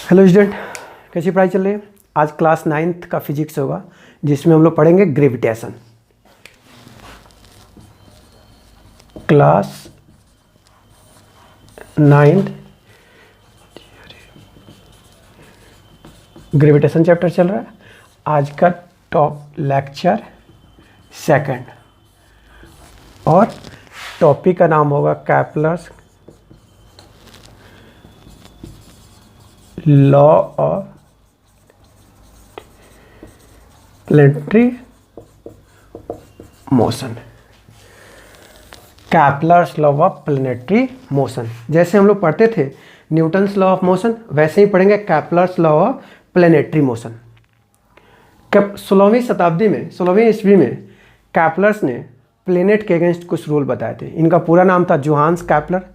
Hello student, कैसी पढ़ाई चल रही है। आज क्लास 9th का फिजिक्स होगा जिसमें हम लोग पढ़ेंगे gravitation. Class 9th gravitation chapter चल रहा है। आज का टॉप लेक्चर सेकंड और टॉपिक का नाम होगा Kepler's law of planetary motion. Kepler's law of planetary motion, जैसे हम लोग पढ़ते थे न्यूटन्स लॉ ऑफ मोशन, वैसे ही पढ़ेंगे Kepler's law of planetary motion. 16वीं शताब्दी में 16वीं ईस्वी में कैप्लर्स ने प्लेनेट के अगेंस्ट कुछ रूल बताए थे। इनका पूरा नाम था जोहान्स कैप्लर।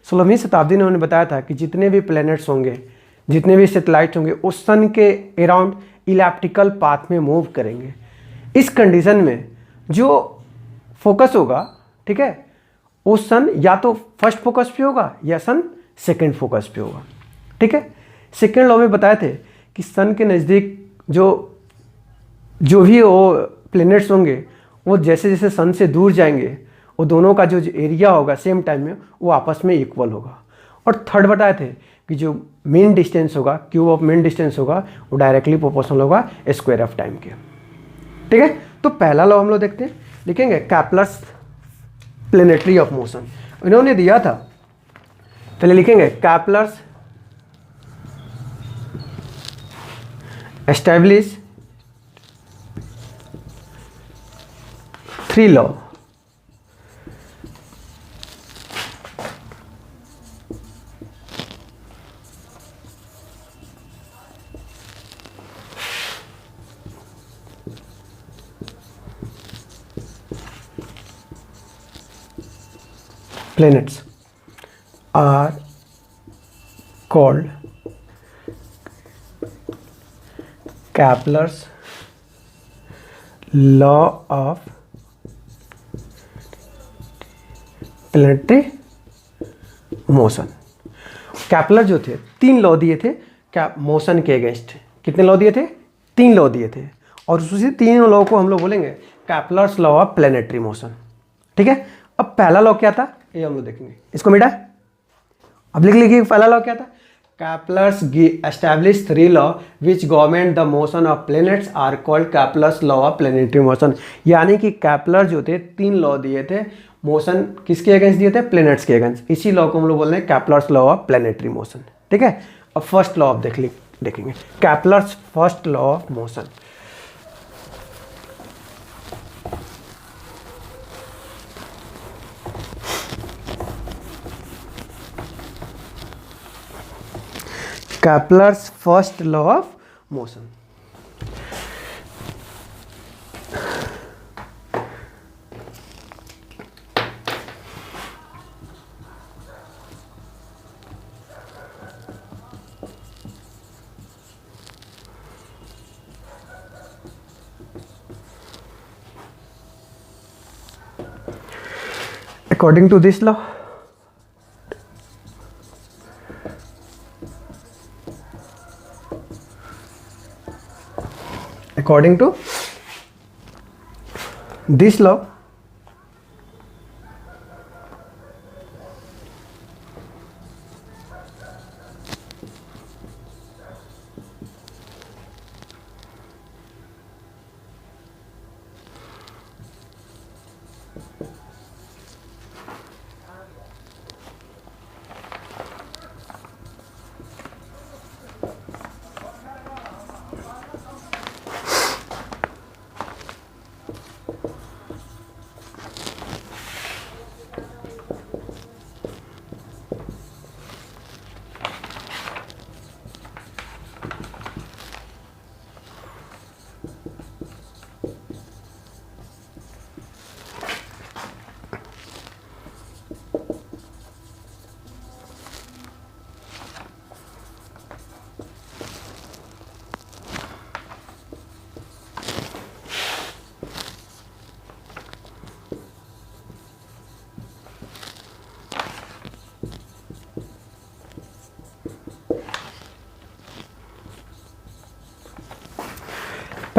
16वीं शताब्दी में उन्होंने बताया था कि जितने भी प्लैनेट्स होंगे, जितने भी सैटेलाइट होंगे, उस सन के अराउंड इलेप्टिकल पाथ में मूव करेंगे। इस कंडीशन में जो फोकस होगा, ठीक है, वो सन या तो फर्स्ट फोकस पे होगा या सन सेकंड फोकस पे होगा। ठीक है, सेकंड लॉ में बताए थे कि सन के नज़दीक जो भी वो प्लैनेट्स होंगे, वो जैसे जैसे सन से दूर जाएंगे, वो दोनों का जो एरिया होगा सेम टाइम में वो आपस में इक्वल होगा। और थर्ड बताए थे कि जो मेन डिस्टेंस होगा, क्यूब ऑफ मेन डिस्टेंस होगा, वो डायरेक्टली प्रोपोर्शनल होगा स्क्वायर ऑफ टाइम के। ठीक है, तो पहला लॉ हम लोग देखते हैं, लिखेंगे कैप्लर्स प्लैनेटरी ऑफ मोशन। इन्होंने दिया था, पहले लिखेंगे Kepler's establish 3 law planets are called Kepler's law of planetary motion। Kepler जो थे 3 लॉ दिए थे क्या मोशन के अगेंस्ट। कितने लॉ दिए थे? 3 लॉ दिए थे, और उसी 3 लॉ को हम लोग बोलेंगे Kepler's law of planetary motion. ठीक है, अब पहला लॉ क्या था ये हम लोग देखेंगे। इसको मिटा अब लिख लीजिए, पहला लॉ क्या था? Kepler's establish 3 law which government the motion of planets are called Kepler's law of planetary motion. यानी कि कैप्लर जो थे 3 लॉ दिए थे मोशन किसके अगेंस्ट दिए थे? प्लैनेट्स के अगेंस्ट। इसी लॉ को हम लोग बोल रहे हैं Kepler's law of planetary motion. ठीक है, अब फर्स्ट लॉ ऑफ देखेंगे Kepler's first law of motion. Kepler's first law of motion। According to this law, according to this law,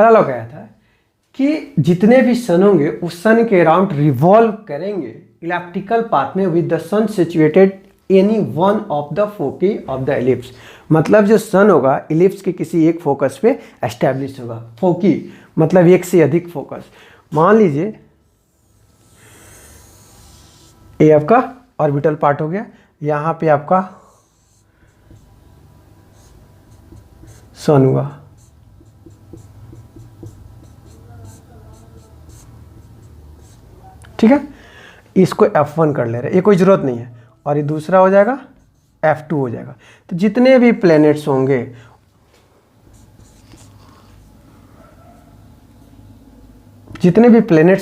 पहला लॉ क्या था कि जितने भी सन होंगे उस सन के अराउंड रिवॉल्व करेंगे इलेप्टिकल पाथ में with the sun situated any one of the foci of the ellipse. मतलब जो सन होगा इलिप्स के किसी एक फोकस पे एस्टैब्लिश होगा। फोकी मतलब एक से अधिक फोकस। मान लीजिए ये आपका ऑर्बिटल पार्ट हो गया, यहाँ पे आपका सन हुआ, ठीक है। इसको F1 कर ले रहे हैं, ये कोई ज़रूरत नहीं है, और ये दूसरा हो जाएगा F2 हो जाएगा। तो जितने भी प्लैनेट्स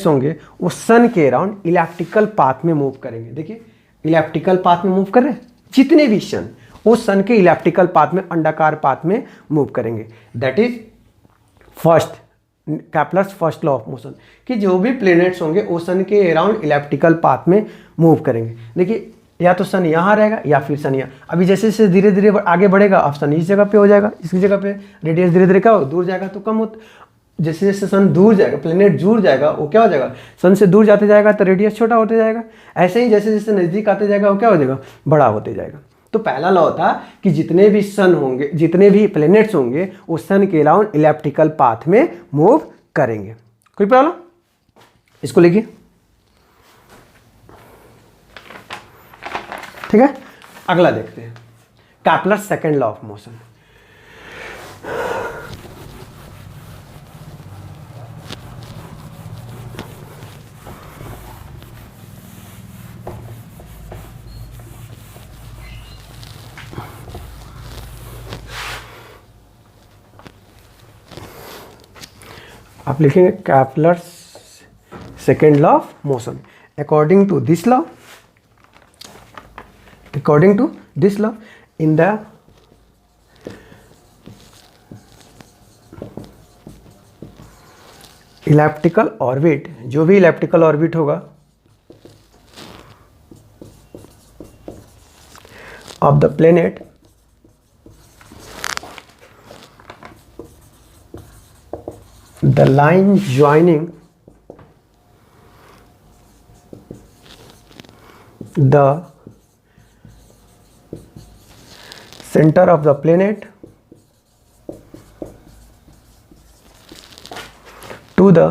होंगे वो सन के अराउंड इलेप्टिकल पाथ में मूव करेंगे। देखिए इलेप्टिकल पाथ में मूव कर रहे हैं, जितने भी सन वो सन के इलेप्टिकल पाथ में, अंडाकार पाथ में मूव करेंगे। That is first Kepler's first law of motion कि जो भी प्लैनेट्स होंगे वो सन के अराउंड इलेप्टिकल पाथ में मूव करेंगे। देखिए या तो सन यहाँ रहेगा या फिर सन यहाँ। अभी जैसे जैसे धीरे धीरे आगे बढ़ेगा अब सन इस जगह पे हो जाएगा, इसकी जगह पे रेडियस धीरे धीरे क्या हो, दूर जाएगा तो कम हो। जैसे जैसे सन दूर जाएगा, प्लैनेट दूर जाएगा, वो क्या हो जाएगा, सन से दूर जाते जाएगा तो रेडियस छोटा होते जाएगा। ऐसे ही जैसे जैसे नज़दीक आते जाएगा वो क्या हो जाएगा, बड़ा होते जाएगा। तो पहला लॉ था कि जितने भी सन होंगे, जितने भी प्लैनेट्स होंगे वो सन के अराउंड इलेप्टिकल पाथ में मूव करेंगे। कोई प्रॉब्लम? इसको लिखिए, ठीक है। अगला देखते हैं Kepler's second law of motion. आप लिखेंगे Kepler's second law of motion. According to this law, in the elliptical orbit, जो भी इलेप्टिकल ऑर्बिट होगा of the planet the line joining the center of the planet to the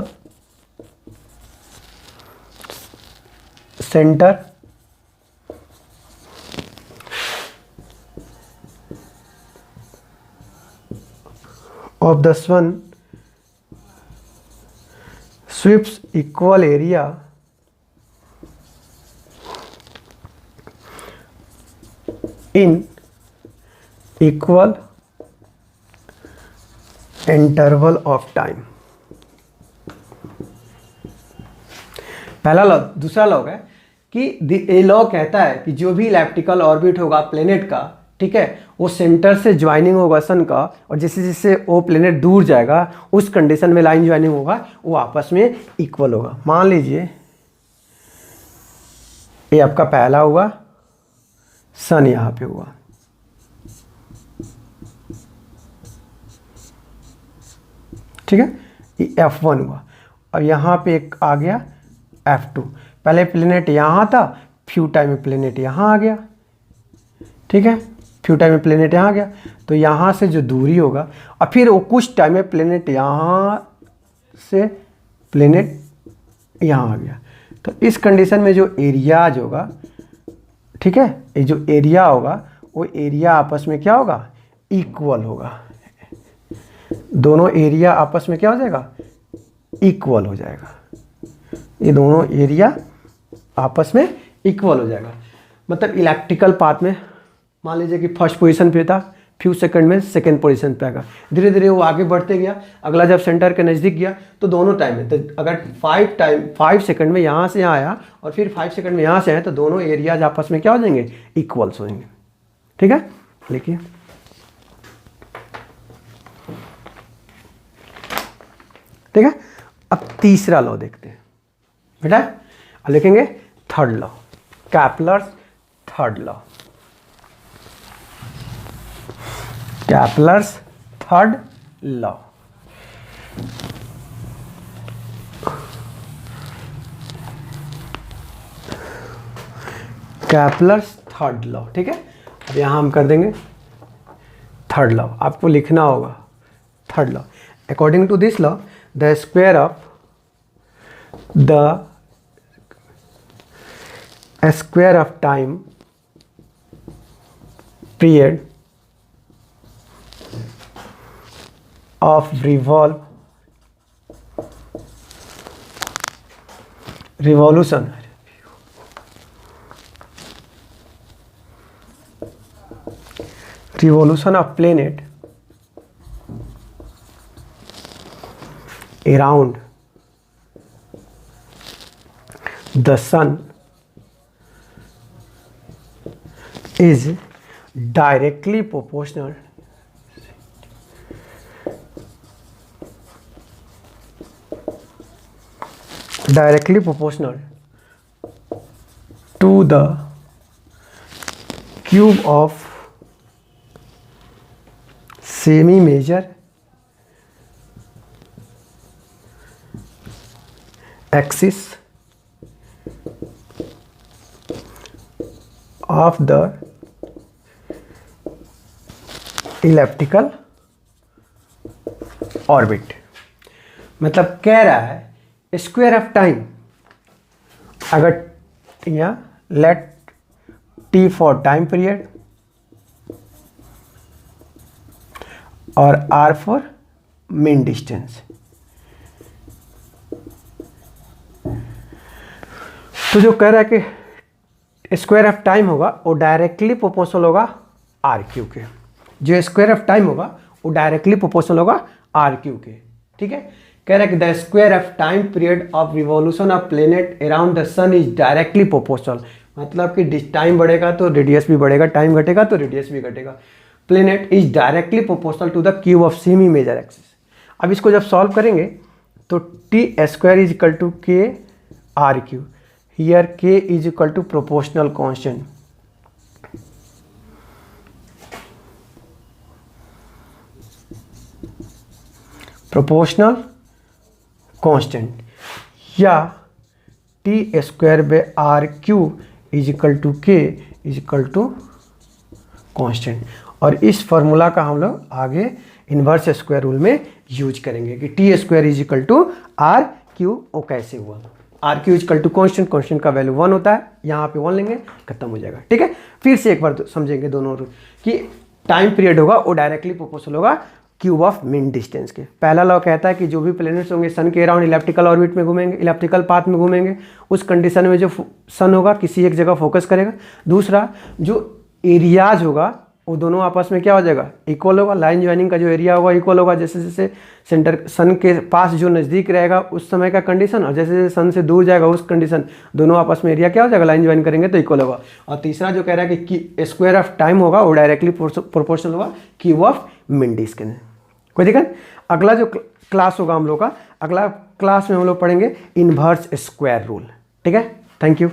center of the sun sweeps equal area in equal interval of time। पहला law. दूसरा law है कि ये law कहता है कि जो भी इलेप्टिकल ऑर्बिट होगा प्लेनेट का, ठीक है, वो सेंटर से ज्वाइनिंग होगा सन का, और जैसे जैसे वो प्लेनेट दूर जाएगा उस कंडीशन में लाइन ज्वाइनिंग होगा, वो आपस में इक्वल होगा। मान लीजिए ये आपका पहला हुआ, सन यहाँ पे हुआ, ठीक है, ये F1 हुआ, और यहाँ पे एक आ गया F2। पहले प्लेनेट यहाँ था, फ्यू टाइम में प्लेनेट यहाँ आ गया, ठीक है, फ्यू टाइम में प्लेनेट यहाँ आ गया, तो यहाँ से जो दूरी होगा, और फिर वो कुछ टाइम में प्लेनेट यहाँ से प्लेनेट यहाँ आ गया। तो इस कंडीशन में जो एरियाज होगा, ठीक है, ये जो एरिया होगा वो एरिया आपस में क्या होगा, इक्वल होगा। दोनों एरिया आपस में क्या हो जाएगा, इक्वल हो जाएगा। ये दोनों एरिया आपस में इक्वल हो जाएगा। मतलब इलेप्टिकल पाथ में मान लीजिए कि फर्स्ट पोजीशन पे था, फ्यू सेकंड में सेकंड पोजीशन पे आएगा, धीरे धीरे वो आगे बढ़ते गया, अगला जब सेंटर के नज़दीक गया तो दोनों टाइम में, तो अगर 5 सेकंड में यहाँ से यहाँ आया और फिर 5 सेकंड में यहाँ से आया तो दोनों एरियाज आपस में क्या हो जाएंगे, इक्वल्स होंगे। ठीक है, लिखिए ठीक है। अब तीसरा लॉ देखते हैं बेटा, अब लिखेंगे third law, Kepler's third law, Kepler's third law. Kepler's third law, ठीक है। अब यहाँ हम कर देंगे थर्ड लॉ, आपको लिखना होगा third law. According to this law the square of time period of revolution of planet around the sun is directly proportional to the cube of semi-major axis of the elliptical orbit। मतलब कह रहा है square of time, अगर यहाँ let T for time period और R for mean distance, तो जो कह रहा है कि स्क्वायर ऑफ टाइम होगा वो डायरेक्टली प्रोपोर्शनल होगा आर क्यू के। जो स्क्वायर ऑफ टाइम होगा वो डायरेक्टली प्रोपोर्शनल होगा आर क्यू के, ठीक है। कह रहा है कि the square of time period of revolution of planet around the sun is directly proportional, मतलब कि टाइम बढ़ेगा तो रेडियस भी बढ़ेगा, टाइम घटेगा तो रेडियस भी घटेगा। Planet is directly proportional to the cube of semi major axis. अब इसको जब सॉल्व करेंगे तो T square is equal to K R cube, here K is equal to proportional constant, proportional constant, या T square by R cube is equal to K is equal to constant. और इस formula का हम लोग आगे inverse square rule में use करेंगे कि T square is equal to R cube. वो कैसे हुआ, R cube is equal to constant, constant का वैल्यू 1 होता है, यहाँ पे 1 लेंगे खत्म हो जाएगा, ठीक है। फिर से एक बार तो समझेंगे दोनों रूल कि टाइम पीरियड होगा वो डायरेक्टली प्रोपोर्शनल होगा क्यूब ऑफ मीन डिस्टेंस के। पहला लॉ कहता है कि जो भी प्लैनेट्स होंगे सन के अराउंड इलेप्टिकल ऑर्बिट में घूमेंगे, इलेप्टिकल पाथ में घूमेंगे, उस कंडीशन में जो सन होगा किसी एक जगह फोकस करेगा। दूसरा, जो एरियाज होगा वो दोनों आपस में क्या हो जाएगा, इक्वल होगा। लाइन ज्वाइनिंग का जो एरिया होगा इक्वल होगा, जैसे जैसे सेंटर सन के पास जो नज़दीक रहेगा उस समय का कंडीशन, और जैसे जैसे सन से दूर जाएगा उस कंडीशन, दोनों आपस में एरिया क्या हो जाएगा, लाइन ज्वाइन करेंगे तो इक्वल होगा। और तीसरा जो कह रहा है कि स्क्वायर ऑफ टाइम होगा वो डायरेक्टली प्रोपोर्शनल होगा क्यूब ऑफ मीन डिस्टेंस। कोई दिक्कत? अगला जो क्लास होगा हम लोग का, अगला क्लास में हम लोग पढ़ेंगे इन्वर्स स्क्वायर रूल, ठीक है। Thank you.